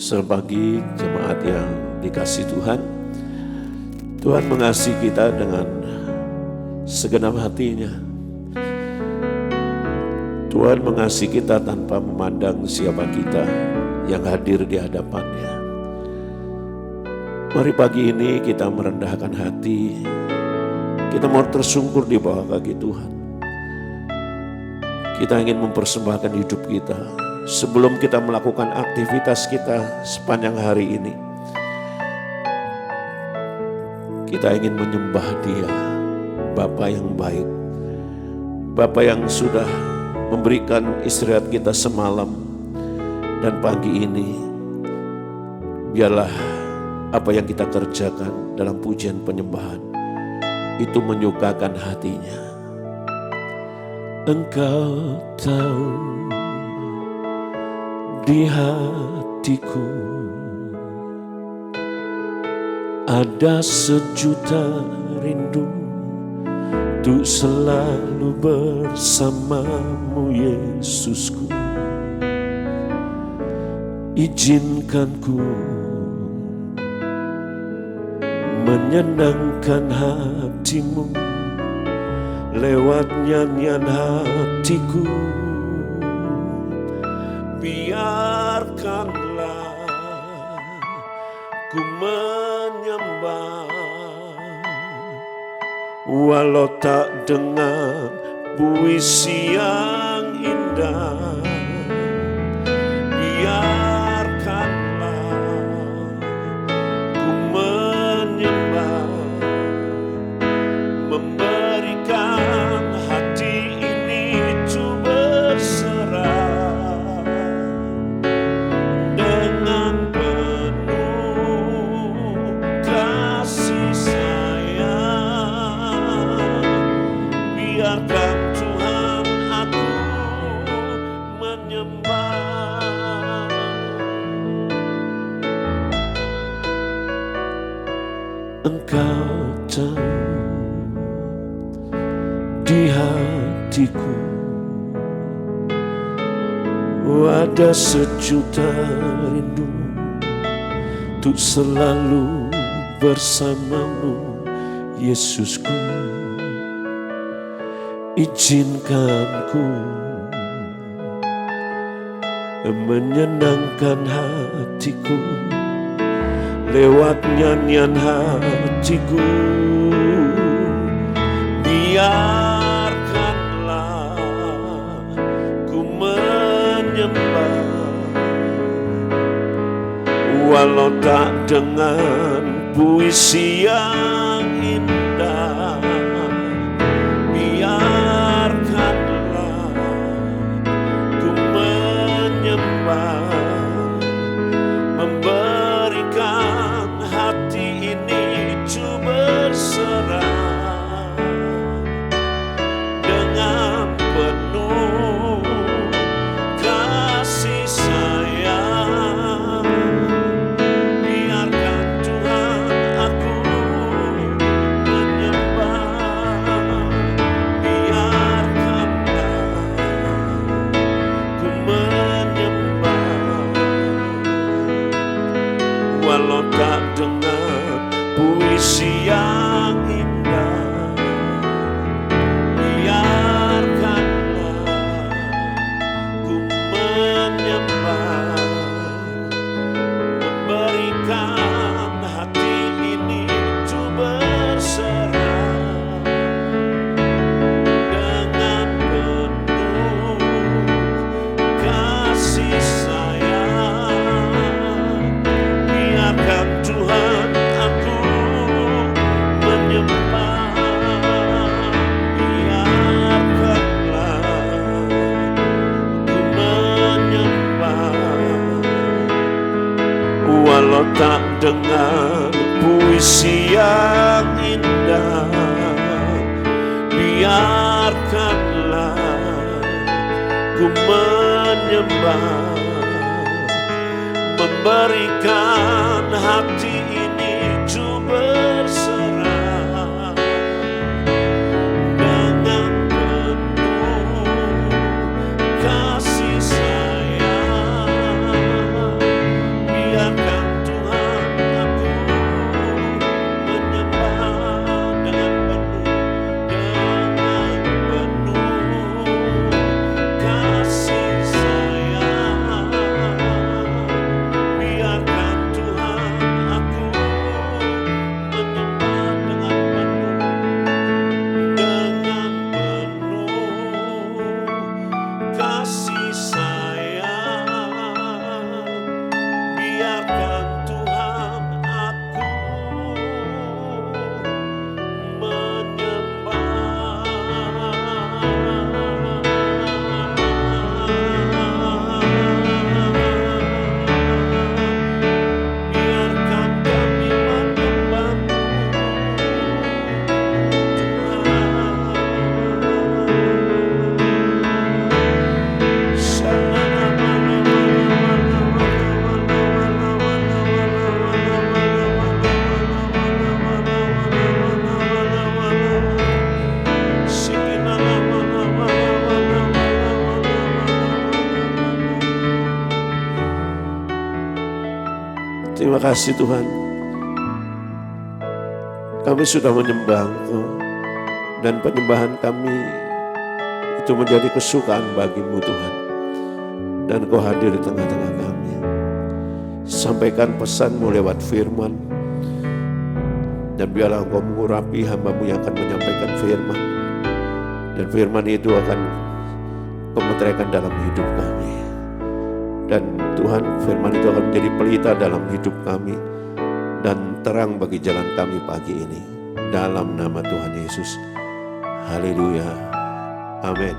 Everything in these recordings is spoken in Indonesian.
Serbagi jemaat yang dikasih Tuhan, Tuhan mengasihi kita dengan segenap hatinya. Tuhan mengasihi kita tanpa memandang siapa kita yang hadir di hadapannya. Mari pagi ini kita merendahkan hati, kita mau tersungkur di bawah kaki Tuhan. Kita ingin mempersembahkan hidup kita sebelum kita melakukan aktivitas kita sepanjang hari ini. Kita ingin menyembah Dia, Bapa yang baik, Bapa yang sudah memberikan istirahat kita semalam dan pagi ini. Biarlah apa yang kita kerjakan dalam pujian penyembahan itu menyukakan hatinya. Engkau tahu di hatiku ada sejuta rindu untuk selalu bersamamu, Yesusku. Izinkan ku menyenangkan hatimu lewat nyanyian hatiku. Biarkanlah ku menyembah, walau tak dengan puisi yang indah. Biarkanlah ku menyembah, memberikan hati ini ku berserah dengan penuh kasih sayang. Biarkan Tuhan aku menyembah. Engkau tahu di hatiku ada sejuta rindu untuk selalu bersamamu, Yesusku. Izinkan ku menyenangkan hatiku lewat nyanyian hatiku. Biarkanlah ku menyembah, walau tak dengan puisi yang indah. Biarkanlah ku menyembah, memberikan hati ini ku berserah dengan penuh kasih sayang. Biarkan Tuhan aku menyembah. Biarkanlah ku menyembah, walau tak dengan puisi yang indah. Biarkanlah ku menyembah, memberikan hati ini ku berserah dengan penuh kasih sayang. Biarkan Tuhan aku menyembah. Biarkanlah ku menyembah, walau tak dengan puisi yang indah. Biarkanlah ku menyembah, memberikan hati ini ku berserah dengan penuh kasih sayang. Terima kasih Tuhan. Kami sudah menyembah Engkau, dan penyembahan kami itu menjadi kesukaan bagimu Tuhan. Dan Kau hadir di tengah-tengah kami. Sampaikan pesan-Mu lewat firman. Dan biarlah Engkau mengurapi hamba-Mu yang akan menyampaikan firman. Dan firman itu akan Kau meteraikan dalam hidup kami. Dan Tuhan, firman itu akan menjadi pelita dalam hidup kami. Dan terang bagi jalan kami pagi ini. Dalam nama Tuhan Yesus. Haleluya. Amin.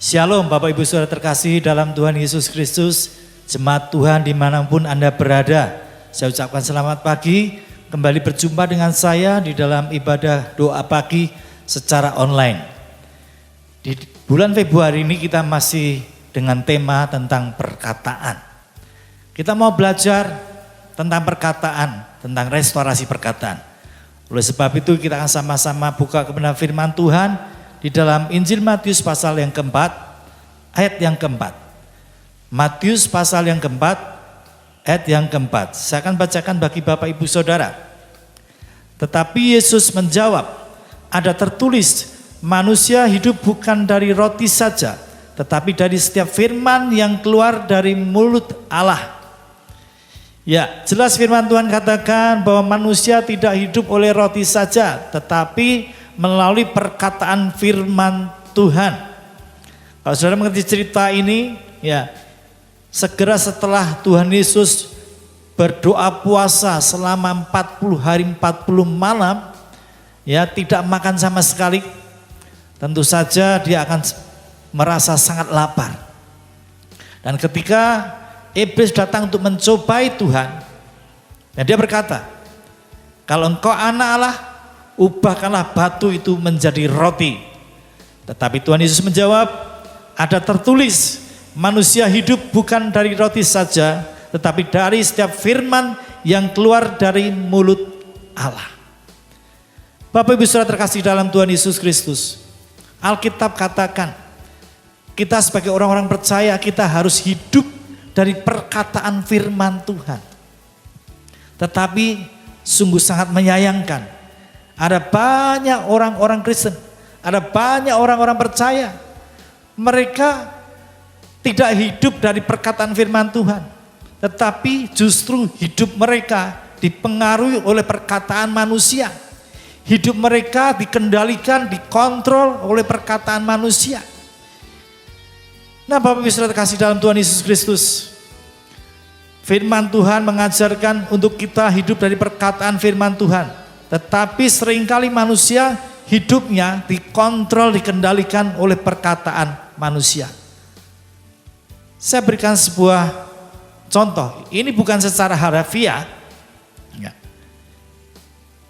Shalom Bapak Ibu Saudara terkasih dalam Tuhan Yesus Kristus. Jemaat Tuhan dimanapun Anda berada, saya ucapkan selamat pagi. Kembali berjumpa dengan saya di dalam ibadah doa pagi secara online. Di bulan Februari ini kita masih dengan tema tentang perkataan. Kita mau belajar tentang perkataan, tentang restorasi perkataan. Oleh sebab itu kita akan sama-sama buka kebenaran firman Tuhan di dalam Injil Matius pasal yang keempat, ayat yang keempat. Matius pasal yang keempat, ayat yang keempat. Saya akan bacakan bagi Bapak Ibu Saudara. Tetapi Yesus menjawab, ada tertulis, manusia hidup bukan dari roti saja, tetapi dari setiap firman yang keluar dari mulut Allah. Ya, jelas firman Tuhan katakan bahwa manusia tidak hidup oleh roti saja, tetapi melalui perkataan firman Tuhan. Kalau saudara mengerti cerita ini, ya, segera setelah Tuhan Yesus berdoa puasa selama 40 hari 40 malam, ya, tidak makan sama sekali, tentu saja dia akan merasa sangat lapar. Dan ketika iblis datang untuk mencobai Tuhan, dan dia berkata, kalau engkau anak Allah, ubahkanlah batu itu menjadi roti. Tetapi Tuhan Yesus menjawab, ada tertulis, manusia hidup bukan dari roti saja, tetapi dari setiap firman yang keluar dari mulut Allah. Bapak Ibu Saudara terkasih dalam Tuhan Yesus Kristus, Alkitab katakan, kita sebagai orang-orang percaya, kita harus hidup dari perkataan firman Tuhan. Tetapi sungguh sangat menyayangkan, ada banyak orang-orang Kristen, ada banyak orang-orang percaya, mereka tidak hidup dari perkataan firman Tuhan, tetapi justru hidup mereka dipengaruhi oleh perkataan manusia. Hidup mereka dikendalikan, dikontrol oleh perkataan manusia. Nah, Bapak Ibu Saudara terkasih dalam Tuhan Yesus Kristus, firman Tuhan mengajarkan untuk kita hidup dari perkataan firman Tuhan. Tetapi seringkali manusia hidupnya dikontrol, dikendalikan oleh perkataan manusia. Saya berikan sebuah contoh. Ini bukan secara harafiah. Ya.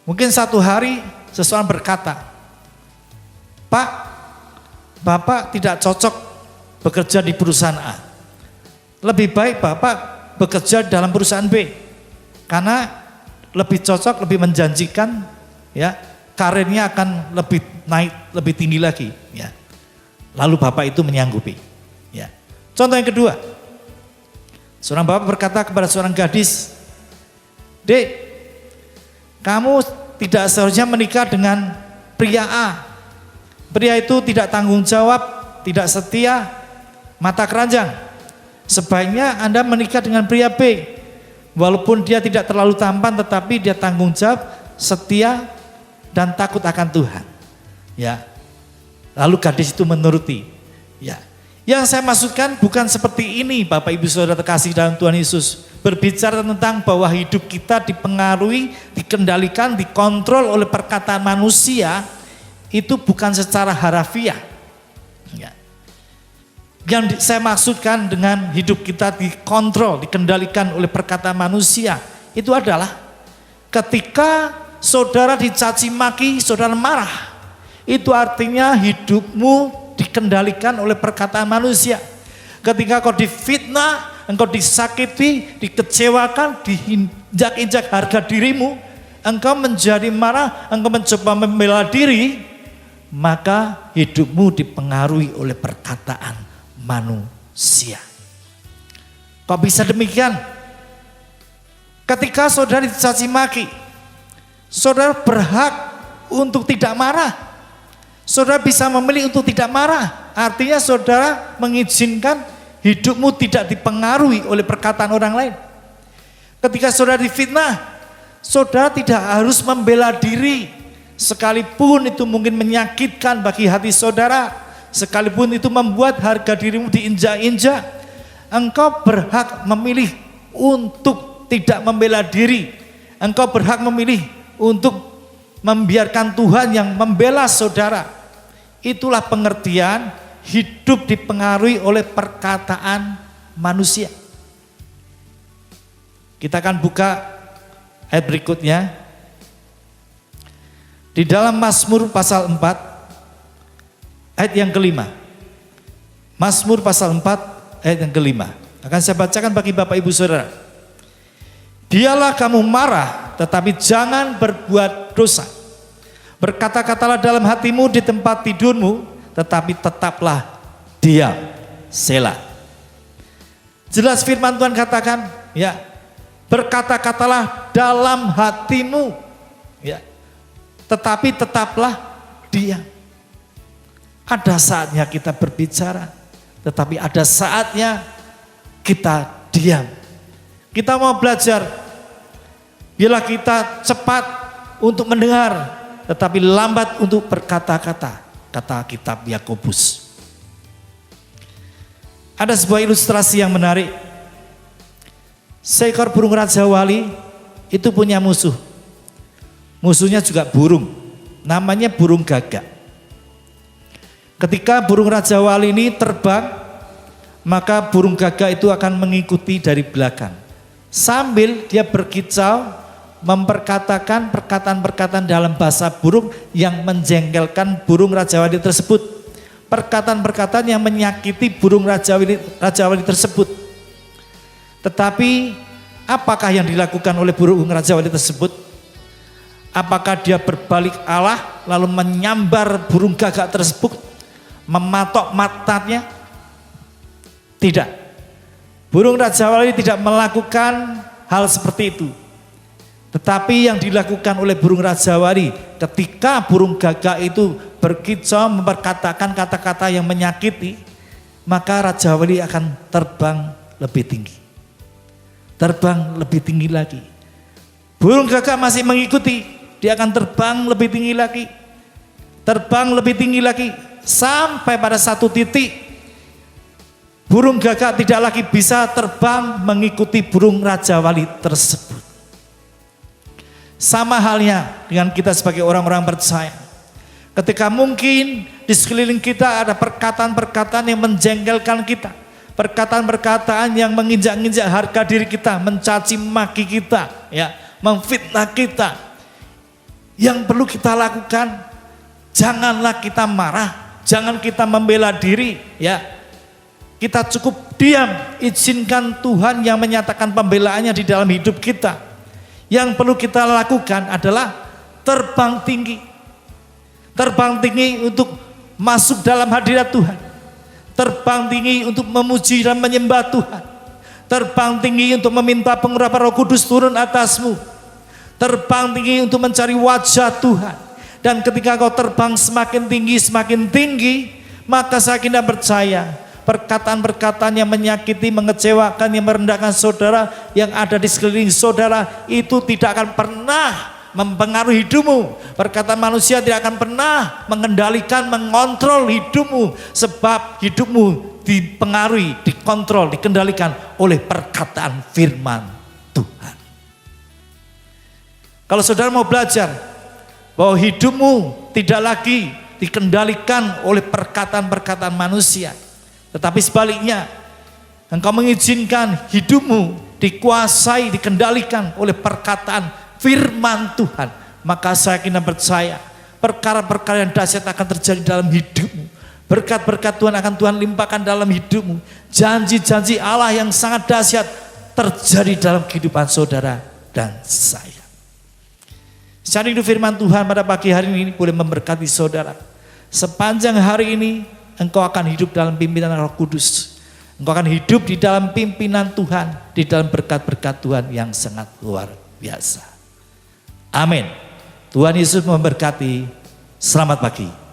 Mungkin satu hari seseorang berkata, Pak, Bapak tidak cocok bekerja di perusahaan A. Lebih baik Bapak bekerja dalam perusahaan B. Karena lebih cocok, lebih menjanjikan, ya, karirnya akan lebih naik, lebih tinggi lagi, ya. Lalu Bapak itu menyanggupi, ya. Contoh yang kedua, seorang bapak berkata kepada seorang gadis, Dek, kamu tidak seharusnya menikah dengan pria A. Pria itu tidak tanggung jawab, tidak setia, mata keranjang. Sebaiknya Anda menikah dengan pria B. Walaupun dia tidak terlalu tampan, tetapi dia tanggung jawab, setia, dan takut akan Tuhan. Ya. Lalu gadis itu menuruti. Ya. Yang saya maksudkan bukan seperti ini, Bapak Ibu Saudara terkasih dalam Tuhan Yesus. Berbicara tentang bahwa hidup kita dipengaruhi, dikendalikan, dikontrol oleh perkataan manusia, itu bukan secara harafiah. Ya. Yang saya maksudkan dengan hidup kita dikontrol, dikendalikan oleh perkataan manusia, itu adalah ketika saudara dicaci maki, saudara marah. Itu artinya hidupmu dikendalikan oleh perkataan manusia. Ketika kau difitnah, engkau disakiti, dikecewakan, diinjak-injak harga dirimu, engkau menjadi marah, engkau mencoba membela diri, maka hidupmu dipengaruhi oleh perkataan manusia. Kok bisa demikian? Ketika saudara dicaci maki, saudara berhak untuk tidak marah. Saudara bisa memilih untuk tidak marah. Artinya saudara mengizinkan hidupmu tidak dipengaruhi oleh perkataan orang lain. Ketika saudara difitnah, saudara tidak harus membela diri. Sekalipun itu mungkin menyakitkan bagi hati saudara, sekalipun itu membuat harga dirimu diinjak-injak, engkau berhak memilih untuk tidak membela diri. Engkau berhak memilih untuk membiarkan Tuhan yang membela saudara. Itulah pengertian hidup dipengaruhi oleh perkataan manusia. Kita akan buka ayat berikutnya. Di dalam Mazmur pasal 4 ayat yang kelima. Mazmur pasal 4 ayat yang kelima. Akan saya bacakan bagi Bapak Ibu Saudara. Biarlah kamu marah, tetapi jangan berbuat dosa. Berkata-katalah dalam hatimu di tempat tidurmu, tetapi tetaplah diam. Selah. Jelas firman Tuhan katakan, ya, berkata-katalah dalam hatimu, ya, tetapi tetaplah diam. Ada saatnya kita berbicara, tetapi ada saatnya kita diam. Kita mau belajar, biarlah kita cepat untuk mendengar, tetapi lambat untuk berkata-kata, kata kitab Yakobus. Ada sebuah ilustrasi yang menarik. Seekor burung raja wali itu punya musuh. Musuhnya juga burung, namanya burung gagak. Ketika burung raja wali ini terbang, maka burung gagak itu akan mengikuti dari belakang. Sambil dia berkicau, memperkatakan perkataan-perkataan dalam bahasa burung yang menjengkelkan burung raja wali tersebut. Perkataan-perkataan yang menyakiti burung raja wali tersebut. Tetapi apakah yang dilakukan oleh burung raja wali tersebut? Apakah dia berbalik arah lalu menyambar burung gagak tersebut, mematok matanya? Tidak. Burung raja wali tidak melakukan hal seperti itu. Tetapi yang dilakukan oleh burung raja wali ketika burung gagak itu berkicau memperkatakan kata-kata yang menyakiti, maka raja wali akan terbang lebih tinggi. Terbang lebih tinggi lagi. Burung gagak masih mengikuti, dia akan terbang lebih tinggi lagi. Terbang lebih tinggi lagi sampai pada satu titik burung gagak tidak lagi bisa terbang mengikuti burung raja wali tersebut. Sama halnya dengan kita sebagai orang-orang percaya. Ketika mungkin di sekeliling kita ada perkataan-perkataan yang menjengkelkan kita, perkataan-perkataan yang menginjak-injak harga diri kita, mencaci maki kita, ya, memfitnah kita. Yang perlu kita lakukan, janganlah kita marah, jangan kita membela diri, ya. Kita cukup diam, izinkan Tuhan yang menyatakan pembelaannya di dalam hidup kita. Yang perlu kita lakukan adalah terbang tinggi. Terbang tinggi untuk masuk dalam hadirat Tuhan. Terbang tinggi untuk memuji dan menyembah Tuhan. Terbang tinggi untuk meminta pengurapan Roh Kudus turun atasmu. Terbang tinggi untuk mencari wajah Tuhan. Dan ketika kau terbang semakin tinggi, maka saya kira percaya perkataan-perkataan yang menyakiti, mengecewakan, yang merendahkan saudara, yang ada di sekeliling saudara, itu tidak akan pernah mempengaruhi hidupmu. Perkataan manusia tidak akan pernah mengendalikan, mengontrol hidupmu, sebab hidupmu dipengaruhi, dikontrol, dikendalikan oleh perkataan firman Tuhan. Kalau saudara mau belajar bahwa hidupmu tidak lagi dikendalikan oleh perkataan-perkataan manusia, tetapi sebaliknya, engkau mengizinkan hidupmu dikuasai, dikendalikan oleh perkataan firman Tuhan, maka saya kira percaya perkara-perkara yang dahsyat akan terjadi dalam hidupmu. Berkat-berkat Tuhan akan Tuhan limpahkan dalam hidupmu. Janji-janji Allah yang sangat dahsyat terjadi dalam kehidupan saudara dan saya. Secara itu firman Tuhan pada pagi hari ini boleh memberkati saudara. Sepanjang hari ini engkau akan hidup dalam pimpinan Roh Kudus. Engkau akan hidup di dalam pimpinan Tuhan, di dalam berkat-berkat Tuhan yang sangat luar biasa. Amin. Tuhan Yesus memberkati. Selamat pagi.